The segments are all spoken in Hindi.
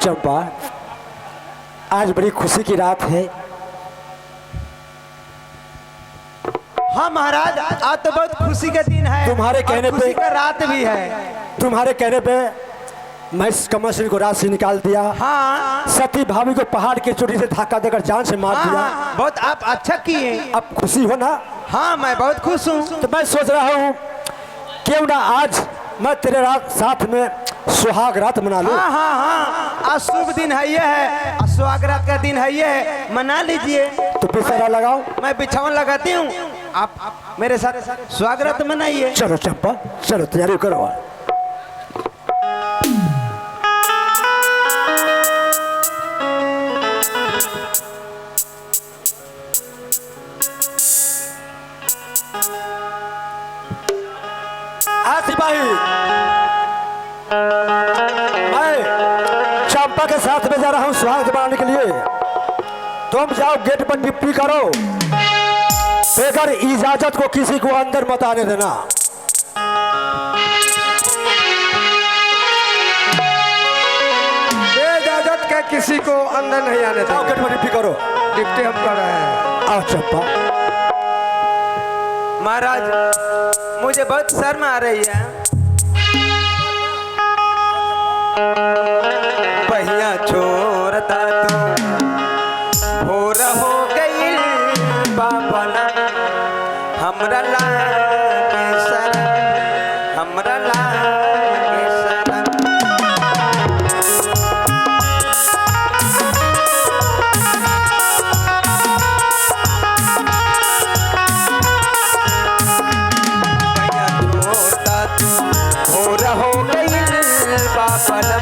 चंपा, आज बड़ी खुशी की रात है। हाँ महाराज, आज तो बहुत खुशी का दिन है। तुम्हारे कहने पे खुशी का रात भी है। तुम्हारे कहने पे मैं इस कमल सिंह को रात से निकाल दिया। हाँ सती भाभी को पहाड़ की चोटी से धक्का देकर जान से मार दिया। हाँ, बहुत आप अच्छा किए। अब खुशी हो ना? हाँ मैं बहुत खुश हूँ। तो मैं सोच रहा हूँ क्यों ना आज मैं तेरे रात साथ में सुहाग रात मना लूं। हाँ हाँ हाँ, आज शुभ दिन है, ये है सुहाग रात का दिन है, ये है, मना लीजिए। तो बिछौना लगाओ। मैं बिछावन लगाती हूँ, आप मेरे साथ सुहाग रात मनाइए। चलो चंपा, चलो तैयारी करो। सिपाही, मैं चंपा के साथ में जा रहा हूँ सुहाग बनाने के लिए। तुम जाओ गेट पर ड्यूटी करो, बेगर इजाजत को किसी को अंदर मत आने देना। इजाजत का किसी को अंदर नहीं आने देना। गेट पर ड्यूटी करो। ड्यूटी हम कर रहे हैं। आओ चंपा। महाराज मुझे बहुत शर्म आ रही है। पहिया छोड़ता तो भोर हो गई बाबला, हमरा लागे शरण, हमरा लागे शरण। भोर हो गई बाबला,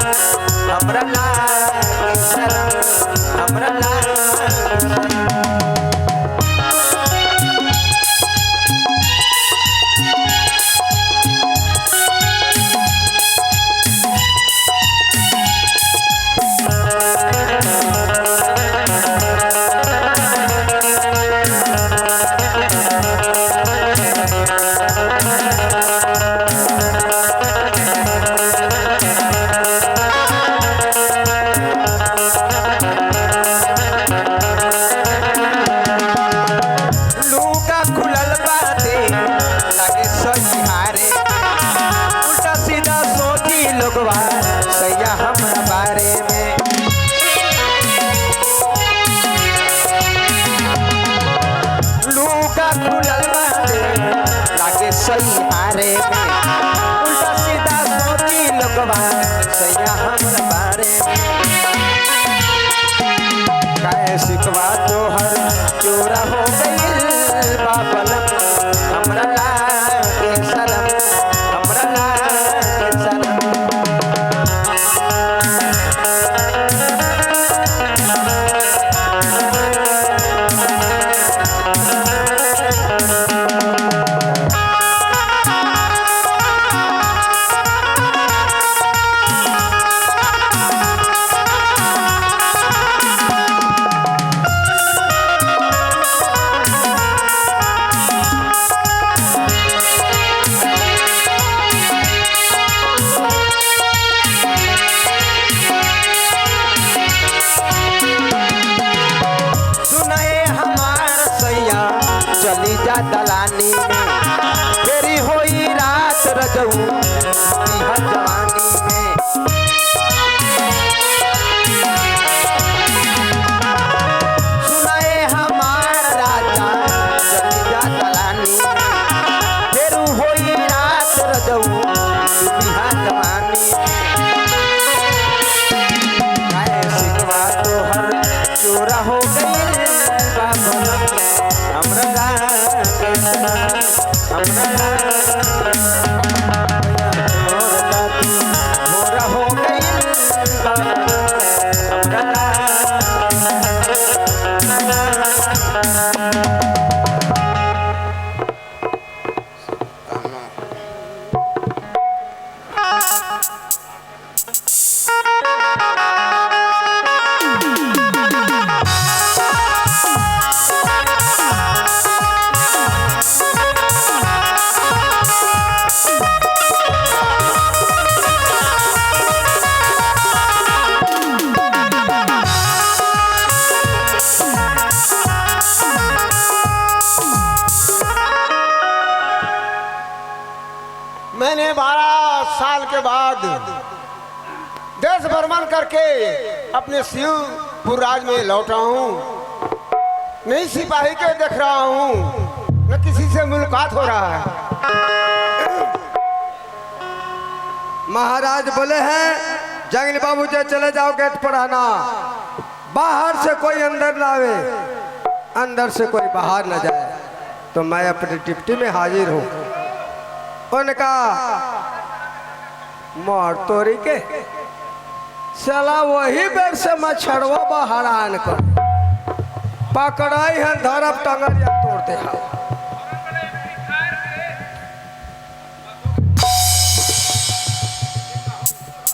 हमरा लागे शरण, हमरा लागे शरण। सैया हमरा बारे में लूका खुलल बाटे लागे सही हारे में, उल्टा सीधा सोची लोगवा सैया हमरा बारे में। काहे सिकवा तोहर चोरा हो गइल बाबलम, हमरा लागे शरम, हमरा लागे शरम। चली जा दलानी में, तेरी होई रात रजऊ जवानी में। सुनाए हमार राजा चली जा दलानी में, तेरू होई रात रजऊ जवानी में। काहे सिकवा तोहर चोरा हो गई बाबा, हमरा लागे शरम, हमरा लागे शरम। देश भ्रमण करके अपने शिवपुर राज में लौटा हूँ। नहीं सिपाही के देख रहा हूँ न किसी से मुलाकात हो रहा है। महाराज बोले हैं जंगली बाबू जी चले जाओ गेट पर आना, बाहर से कोई अंदर ना आवे, अंदर से कोई बाहर न जाए, तो मैं अपनी ड्यूटी में हाजिर हूँ। उनका मोर तोरी के चला वही बेर से मछड़वा बहरान कर पकड़ाई है, धरब टंगर या तोड़ते हैं।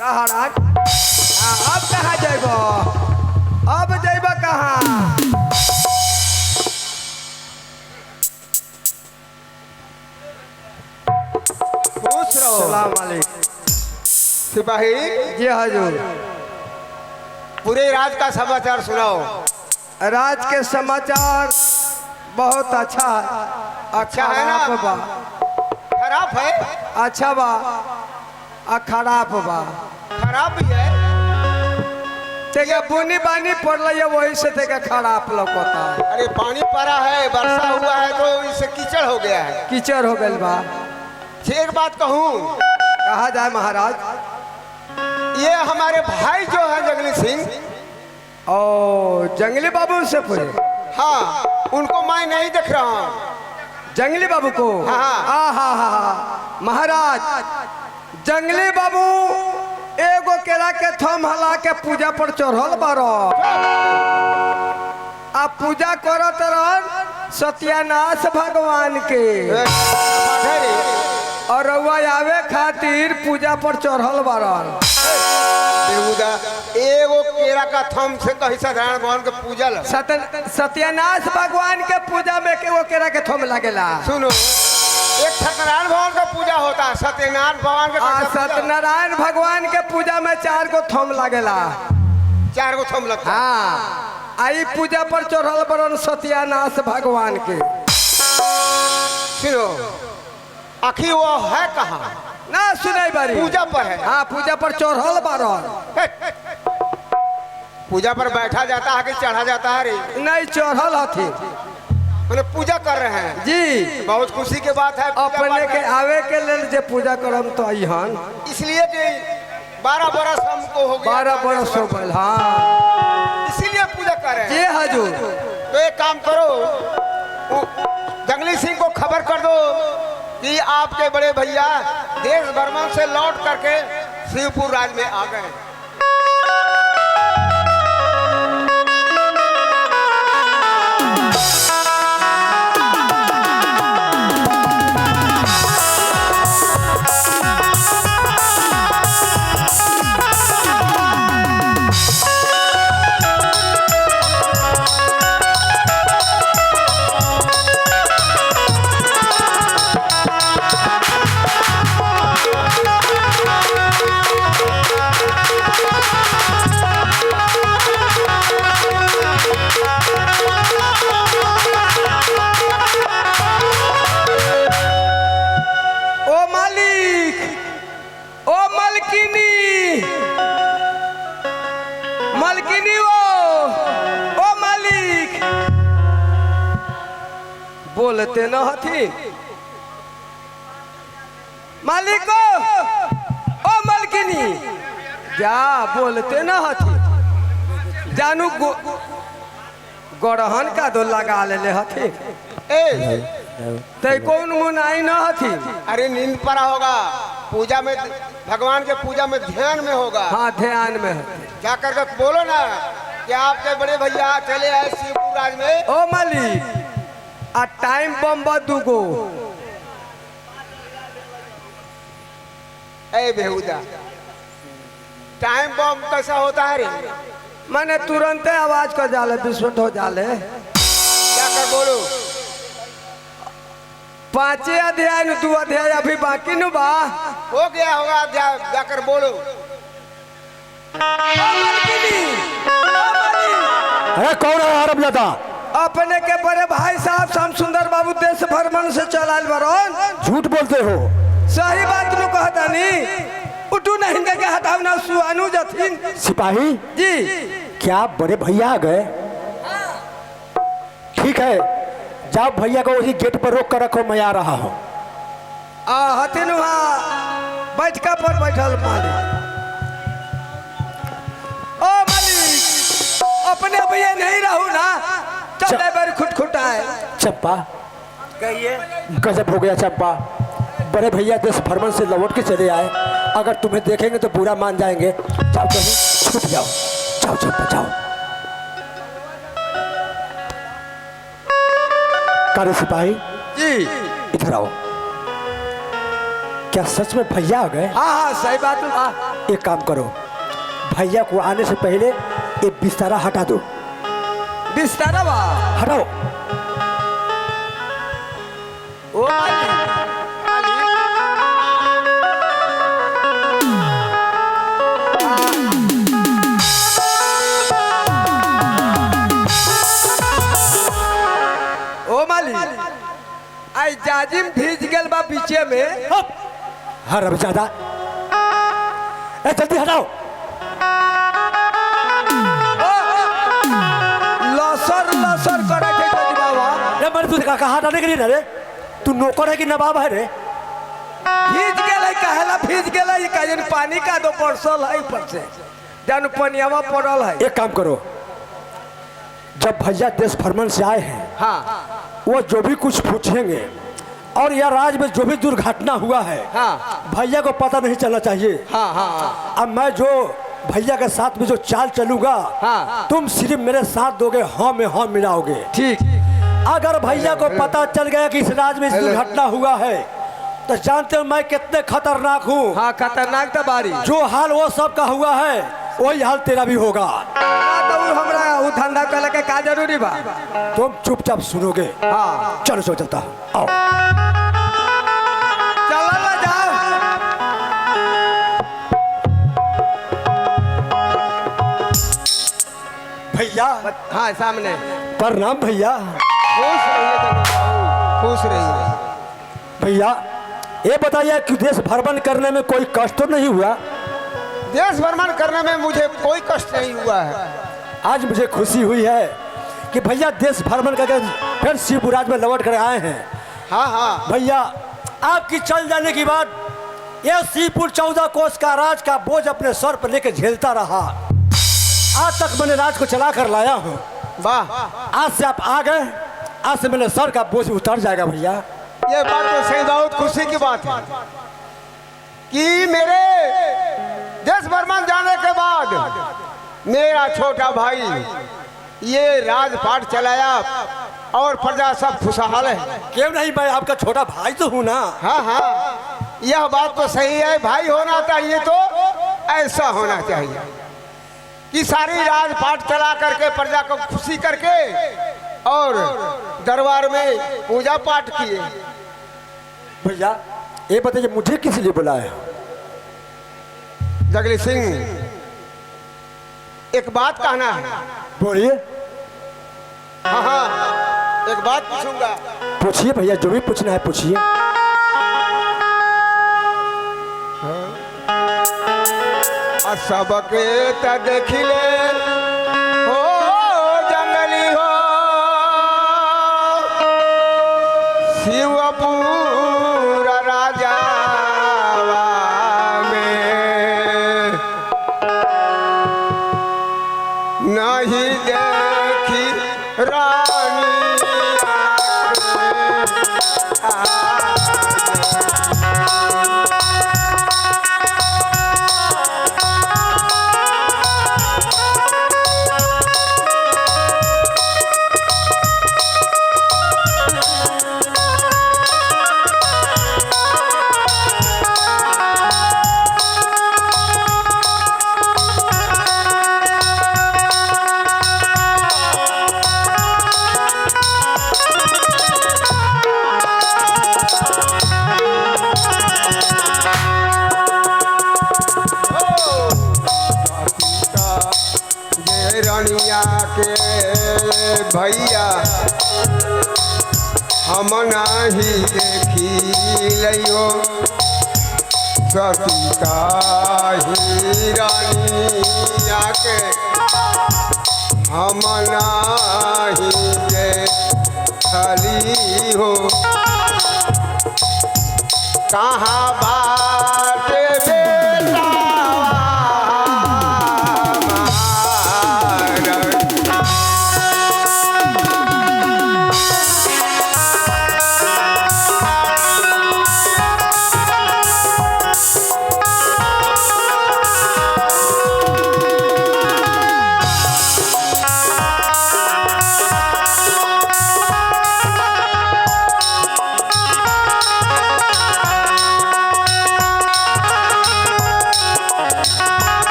हरान अब कहाँ जाइब, अब जाइब कहाँ? खुश रहो। सलाम अलैकुम। सिपाही जी हजूर। पूरे राज का समाचार सुनाओ। राज के समाचार बहुत अच्छा अच्छा है ना? खराब बा, खराब है? अच्छा बा आ खराब बा। खराब भी है। तेके बुनी बानी पड़ रही है, वही से तेके खराब लगता है। अरे पानी पड़ा है, वर्षा हुआ है तो इससे कीचड़ हो गया है। कीचड़ हो गई बा। एक बात कहूँ, कहा जाए महाराज? ये हमारे भाई जो है जंगली सिंह, ओ जंगली बाबू से पूछे। हाँ उनको मैं नहीं देख रहा हूँ। जंगली बाबू को? हाँ। हा महाराज, जंगली बाबू एगो केरा के थम हला के पूजा पर चढ़ल बारो, आ पूजा करत रहन सत्यानाश भगवान के, और रउआ आवे खातिर पूजा पर चढ़ल बारन। एगो केरा का थम से कहीं साधारण भगवान के पूजा ल। सत्यानाश भगवान के पूजा में के वो केरा के थम लगेला। सुनो, एक सत्यनारायण भगवान का पूजा होता है, सत्यनारायण भगवान का सत्यनारायण भगवान के पूजा में 4 गो थम लगेला। 4 गो थम लगता है। हाँ, आई पूजा पर चढ़ल बरन सत्यानाश भगवान के। सुनो, आखिर वो है कहाँ? ना सुनाई बारी? पूजा पर है। हाँ, पूजा पर चढ़ल बारन। पूजा पर बैठा जाता है कि चढ़ा जाता है? रे नहीं, चढ़ल हथी। मैंने पूजा कर रहे हैं जी। बहुत खुशी की बात है। अपने के आवे के लेल जे पूजा करम तो अहन, इसलिए कि 12 बरस हमको हो गया। 12 बरस हो गए। हाँ, इसीलिए पूजा कर रहे हैं। जी हजूर। तो एक काम करो, वो जंगली सिंह को खबर कर दो कि आपके बड़े भैया देश भ्रमण से लौट करके शिवपुर राज में आ गए। मलकिनी ओ मालिक, बोलते न हथी। मालिक ओ मलकिनी, जा बोलते न हथी। जानू गड़हन का दो लगा ले हथी। ते कौन मुनाई न हथी? अरे नींद पड़ा होगा, पूजा में भगवान के पूजा में ध्यान में होगा। हाँ, ध्यान में है। क्या करके बोलो ना कि आपके बड़े भैया चले आए शिवपुर राज में। ओ मालिक, आ टाइम बम दूगो। ए बेहुदा, टाइम बम कैसा होता है रे? मैंने तुरंत आवाज कर जाले, विस्फोट हो जाले। क्या कर बोलो? 5 अध्याय 2 अध्याय अभी बाकी न बा। हो गया होगा, जाकर बोलो। अरे कौन है अरब जाता? अपने के बड़े भाई साहब श्याम सुंदर बाबू देश भ्रमण से चलाल बरन। झूठ बोलते हो। सही बात नु कहता नी। उ टूटू नहीं के हटाओ ना सुहानु जथीन। सिपाही जी क्या बड़े भैया आ गए? ठीक है, जाओ भैया को वही गेट पर रोक कर रखो, मैं आ रहा हूँ। हथिन वहाँ बैठका पर बैठल मालिक। ओ मालिक अपने भैया नहीं रहू ना, चल बार खुटखुटा है। चंपा कहिए गजब हो गया चंपा, बड़े भैया देश भ्रमण से लौट के चले आए, अगर तुम्हें देखेंगे तो बुरा मान जाएंगे। जाओ कहीं छुप जाओ, जाओ चंपा जाओ। कारे सिपाही जी इधर आओ, क्या सच में भैया आ गए? हाँ सही बात। एक काम करो, भैया को आने से पहले ये बिस्तारा हटा दो। बिस्तारा बा हटाओ। ओ मालिक आई जाजिम भीज गल बा पीछे में। हाँ रब ज्यादा, जल्दी हटाओ। लसर लसर करे के जज बाबा। रे मैंने तुझे कहा हटाने के लिए ना रे, तू नौकर है कि नवाब है रे? भीज गेलै कहला भीज गेलै काजन पानी का दो परसल है ऊपर से जान पनियावा पड़ल है। एक काम करो, जब भैया देश भ्रमण से आए हैं, हाँ वो जो भी कुछ पूछेंगे और यह राज में जो भी दुर्घटना हुआ है, हाँ भैया को पता नहीं चलना चाहिए। हाँ हाँ अब मैं जो भैया के साथ में जो चाल चलूंगा, हाँ। तुम सिर्फ मेरे साथ दोगे, हाँ में हाँ मिलाओगे। ठीक। अगर भैया को पता चल गया कि इस राज में इस दुर्घटना हुआ है, तो जानते हो मैं कितने खतरनाक हूँ। हाँ खतरनाक तो बारी। जो हाल वो सब का हुआ है, वही हाल तेरा भी होगा। तो हमरा वो धंधा करे के का जरूरी बा? तुम चुपचाप सुनोगे। हाँ चलो चलो चलता हूँ, आओ। चलो ना जाओ। भैया हाँ सामने। प्रणाम भैया। खुश रहिए खुश रहिए। भैया ये बताइए कि देश भ्रमण करने में कोई कष्ट तो नहीं हुआ? देश भ्रमण करने में मुझे कोई कष्ट नहीं हुआ है। आज मुझे खुशी हुई है कि भैया देश भ्रमण करके फिर शिवपुराज में लौट कर आए हैं। हाँ हाँ भैया आपकी चल जाने के बाद यह शिवपुर 14 कोस का राज का बोझ अपने सर पर लेकर झेलता रहा। आज तक मैंने राज को चला कर लाया हूँ। वाह, आज से आप आ गए, आज से मेरे सर का बोझ उतर जाएगा भैया। ये बात तो सही, बहुत खुशी की बात है कि मेरे देश भ्रमण जाने के बाद मेरा छोटा भाई ये राजपाट चलाया और प्रजा सब खुशहाल है। क्यों नहीं, मैं आपका छोटा भाई तो हूँ ना। हाँ हाँ यह बात तो सही है, भाई होना चाहिए तो ऐसा होना चाहिए कि सारी राजपाट चला करके प्रजा को खुशी करके और दरबार में पूजा पाठ किए। भैया ये बताइए मुझे किस लिए बुलाया? जगली सिंह एक बात कहना है। बोलिए। हाँ हाँ एक बात पूछूंगा। पूछिए भैया, जो भी पूछना है पूछिए। सबके त देखिले हो जंगली हो शिवपुर राजावा में नहीं देखी रानी रानिया के भैया हम नहीं देखी लियो सती काही रानी आके हम नाही जे खली हो कहाँ बाटे बेटा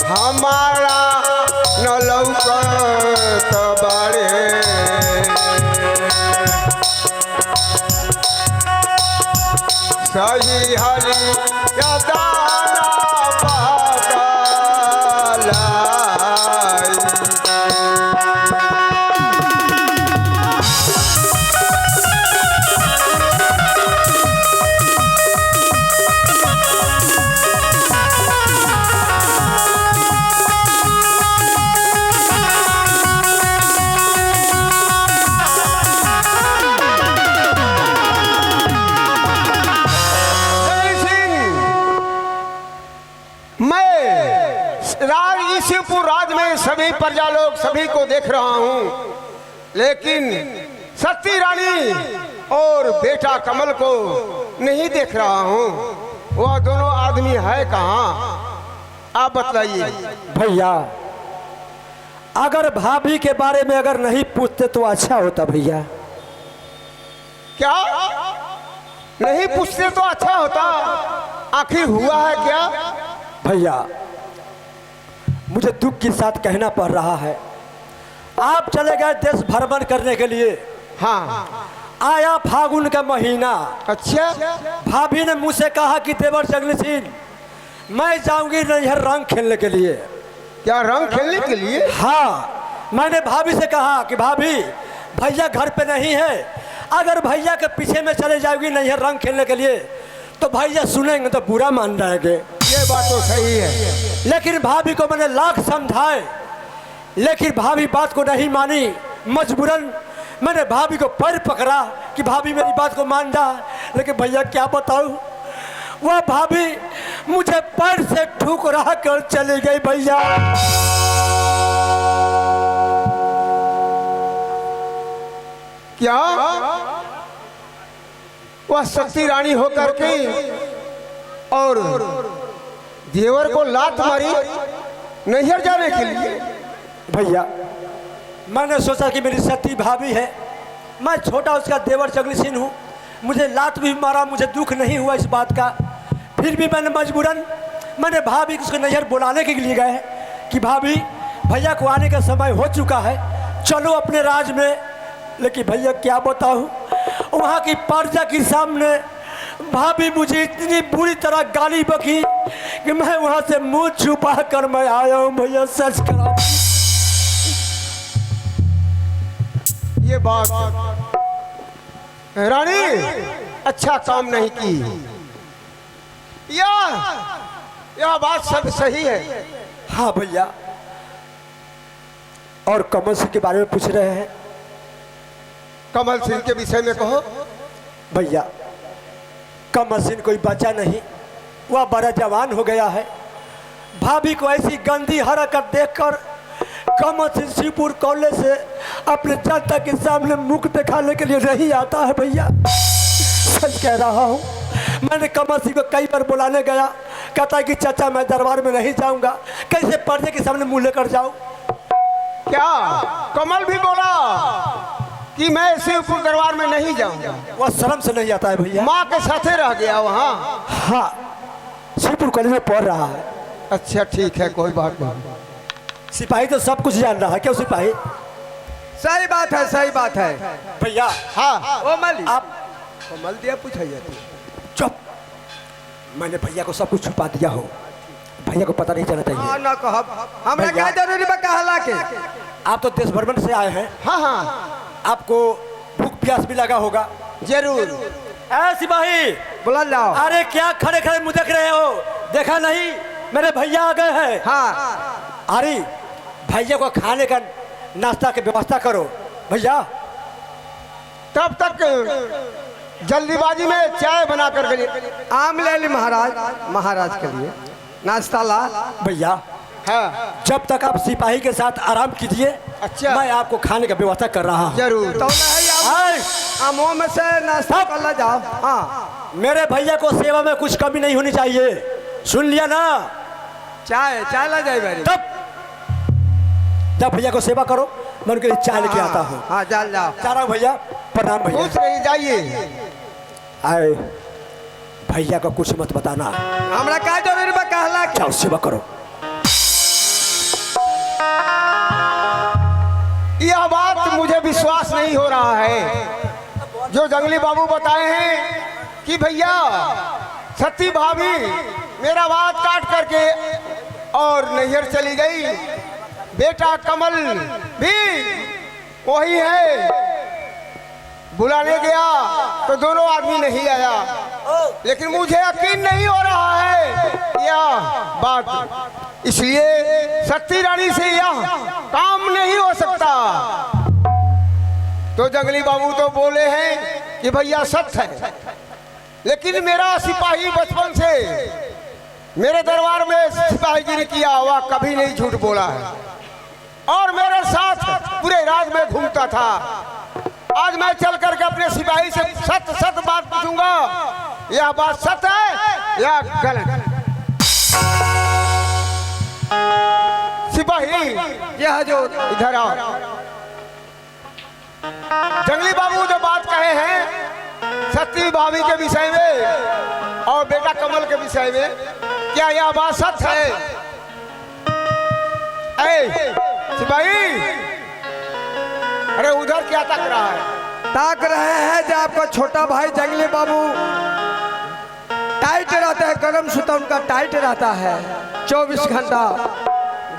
हमारा न लौकत बाड़े सही हरी या दाना इसीपुर राज में सभी प्रजा लोग सभी को देख रहा हूँ, लेकिन सती रानी और बेटा कमल को नहीं देख रहा हूँ। वह दोनों आदमी है कहाँ, आप बतलाइए। भैया अगर भाभी के बारे में अगर नहीं पूछते तो अच्छा होता भैया। क्या नहीं पूछते तो अच्छा होता? आखिर हुआ है क्या? भैया मुझे दुख के साथ कहना पड़ रहा है, आप चले गए देश भ्रमण करने के लिए। हाँ, आया फागुन का महीना। अच्छा, भाभी ने मुझसे कहा कि देवर जंगली सिंह मैं जाऊंगी नैहर रंग खेलने के लिए। क्या रंग खेलने के लिए? हाँ, मैंने भाभी से कहा कि भाभी भैया घर पे नहीं है, अगर भैया के पीछे में चले जाओगी नैहर रंग खेलने के लिए तो भैया सुनेंगे तो बुरा मान जाएंगे। ये बात तो सही है। लेकिन भाभी को मैंने लाख समझाए, लेकिन भाभी बात को नहीं मानी। मजबूरन मैंने भाभी को पैर पकड़ा कि भाभी मेरी बात को मान जा। लेकिन भैया क्या बताऊं, वह भाभी मुझे पैर से ठुकरा कर चली गई। भैया क्या वह सती रानी होकर के और देवर को लात मारी नैहर जाने के लिए? भैया मैंने सोचा कि मेरी सती भाभी है, मैं छोटा उसका देवर जंगली सिंह हूँ, मुझे लात भी मारा, मुझे दुख नहीं हुआ इस बात का। फिर भी मैंने मजबूरन मैंने भाभी उसको नैहर बुलाने के लिए गए कि भाभी भैया को आने का समय हो चुका है, चलो अपने राज में। लेकिन भैया क्या बताऊँ, वहाँ की प्रजा के सामने भाभी मुझे इतनी बुरी तरह गाली बकी कि मैं वहाँ से मुंह छुपा कर मैं आया हूँ। भैया सच करा, ये बात रानी अच्छा काम नहीं की। यह बात सब सही है। हाँ भैया, और कमल सिंह के बारे में पूछ रहे हैं। कमल सिंह के विषय में कहो। भैया कमल सिंह कोई बच्चा नहीं, वह बड़ा जवान हो गया है। भाभी को ऐसी गंदी हरकत देखकर कमल सिंह शिवपुर कॉलेज से अपने जनता के सामने मुख दिखाने के लिए नहीं आता है। भैया सच कह रहा हूँ, मैंने कमल सिंह को कई बार बुलाने गया, कहता है कि चाचा मैं दरबार में नहीं जाऊंगा, कैसे पर्दे के सामने मुंह लेकर जाऊं। क्या कमल भी बोला कि मैं शिवपुर दरबार में नहीं जाऊंगा? वह शर्म से नहीं आता है भैया। माँ के साथे रह गया वहाँ? हाँ, शिवपुर कॉलेज में पढ़ रहा है। अच्छा ठीक है, कोई बात नहीं। सिपाही तो सब कुछ जान रहा है। क्यों सिपाही? सही बात है, सही बात है। भैया हाँ ओ मली आप कमल दिया पूछाइए तू। चुप। मैंने भैया को सब कुछ छुपा दिया हो, भैया को पता नहीं चलना चाहिए। हाँ ना कहब, हमरा भैया। क्या जरूरी बा कहला के। आप तो देश भ्रमण से आए हैं, हाँ हाँ आपको भूख प्यास भी लगा होगा। जरूर। ए सिपाही, बुला जाओ। अरे क्या खड़े खड़े मुँह देख रहे हो, देखा नहीं मेरे भैया आ गए हैं। हाँ अरे भैया को खाने का नाश्ता की व्यवस्था करो भैया। तब तक जल्दीबाजी में चाय बना कर गई। आम ले ली महाराज, महाराज के लिए नाश्ता ला। भैया हाँ जब तक आप सिपाही के साथ आराम कीजिए, अच्छा। मैं आपको खाने का व्यवस्था कर रहा हूँ। जरूर। तो नहीं आए, आमों में से नाश्ता कर ला जाओ। हाँ मेरे भैया को सेवा में कुछ कमी नहीं होनी चाहिए, सुन लिया ना। चाय चाय ला जाए मेरी। तब जब भैया को सेवा करो, मैं उनके लिए चाय लेके आता हूँ। हाँ जाल जाओ। जा रहा हूँ भैया, प्रणाम भैया। खुश रही जाइए। आए भैया को कुछ मत बताना, हमरा क्या जरूरी बा कहला के। जाओ सेवा करो। यह बात मुझे विश्वास नहीं हो रहा है जो जंगली बाबू बताए हैं कि भैया सती भाभी मेरा बात काट करके और नैहर चली गई। बेटा कमल भी वही है, बुलाने गया तो दोनों आदमी नहीं आया। लेकिन मुझे यकीन नहीं हो रहा है यह बात, इसलिए सती रानी से यह काम नहीं हो सकता। तो जंगली बाबू तो बोले हैं कि भैया सत्य है, लेकिन मेरा सिपाही बचपन से मेरे दरबार में सिपाहीगिरी किया हुआ कभी नहीं झूठ बोला है और मेरे साथ पूरे राज में घूमता था। आज मैं चल करके अपने सिपाही से सत्य सत्य बात पूछूंगा, यह बात सत्य है या गलत। सिपाही यह जो इधर आओ। जंगली बाबू जो बात कहे हैं सती भाभी के विषय में और बेटा कमल के विषय में, क्या यह बात सत्य है? ए सिपाही, अरे उधर क्या तक रहा है? ताक रहे हैं जो आपका छोटा भाई जंगली बाबू टाइट रहता है, गरम सूता उनका टाइट रहता है 24 घंटा।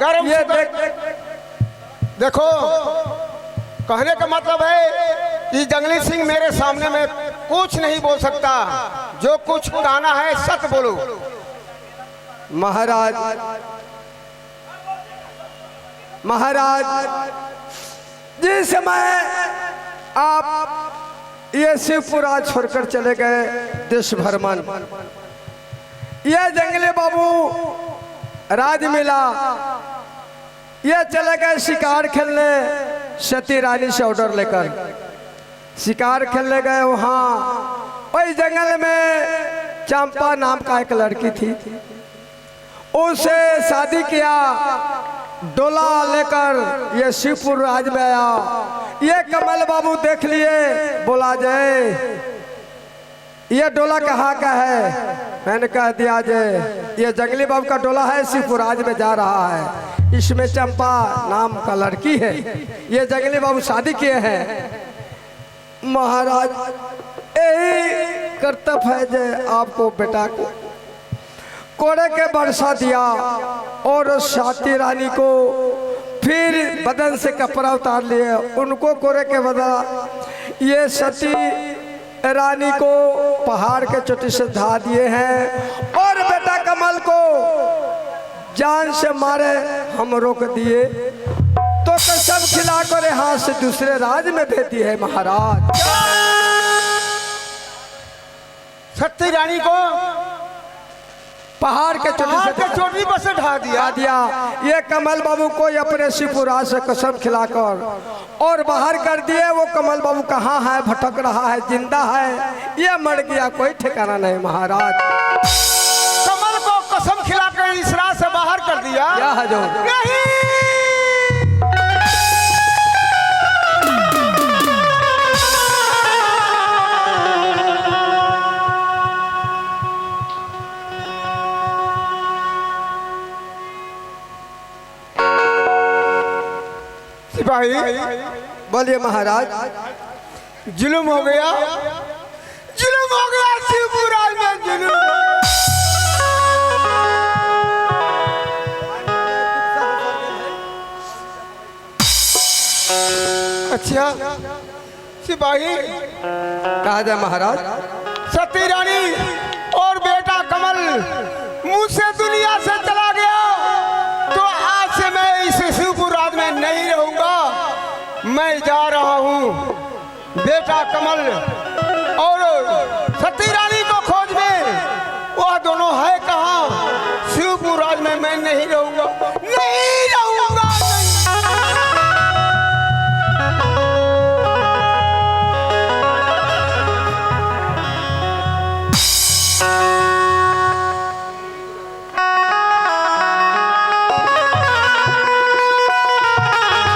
गरम ये सूता- देखो, कहने का मतलब है कि जंगली सिंह मेरे सामने में कुछ नहीं बोल सकता, जो कुछ कहना है सत्य बोलो। महाराज, महाराज जिस समय आप ये शिवपुरा छोड़कर चले गए देश भ्रमण, ये जंगली बाबू राज मिला, ये चले गए शिकार खेलने सती रानी से ऑर्डर लेकर। शिकार खेलने गए, वहाँ वही जंगल में चंपा नाम का एक लड़की थी, उसे शादी किया, डोला लेकर ये शिवपुर राज में आया। ये कमल बाबू देख लिए, बोला जय ये डोला कहाँ का है? मैंने कह दिया जय ये जंगली बाबू का डोला है, शिवपुर राज में जा रहा है, इसमें चंपा नाम का लड़की है, ये जंगली बाबू शादी किए हैं। महाराज यही कर्तव्य है जय आपको बेटा को कोड़े के बरसा दिया और साथी रानी को फिर बदन से कपड़ा उतार लिए, उनको कोड़े के बदला ये सती रानी को पहाड़ के चोटी से धा दिए हैं और बेटा कमल को जान से मारे हम रोक दिए, तो कसम खिलाकर हाथ से दूसरे राज में भेज दिए है। महाराज सती रानी को पहाड़ के चोटी पर से ढा दिया। ये कमल बाबू को अपने शिवपुरा से कसम खिलाकर और बाहर कर दिए। वो कमल बाबू कहाँ है, भटक रहा है, जिंदा है, ये मर गया, कोई ठिकाना नहीं। महाराज कमल को कसम खिलाकर इस रात से बाहर कर दिया। क्या है जो नहीं, सिपाही बोलिए महाराज। जुल्म हो गया, जुल्म हो गया, शिवपुर राज में जुल्म हो गया। अच्छा सिपाही, कहा जाए महाराज। सती रानी और बेटा कमल मुझसे दुनिया से चला गया तो आज से मैं इस शिवपुर राज में नहीं रहूंगा। मैं जा रहा हूँ। बेटा कमल और सती रानी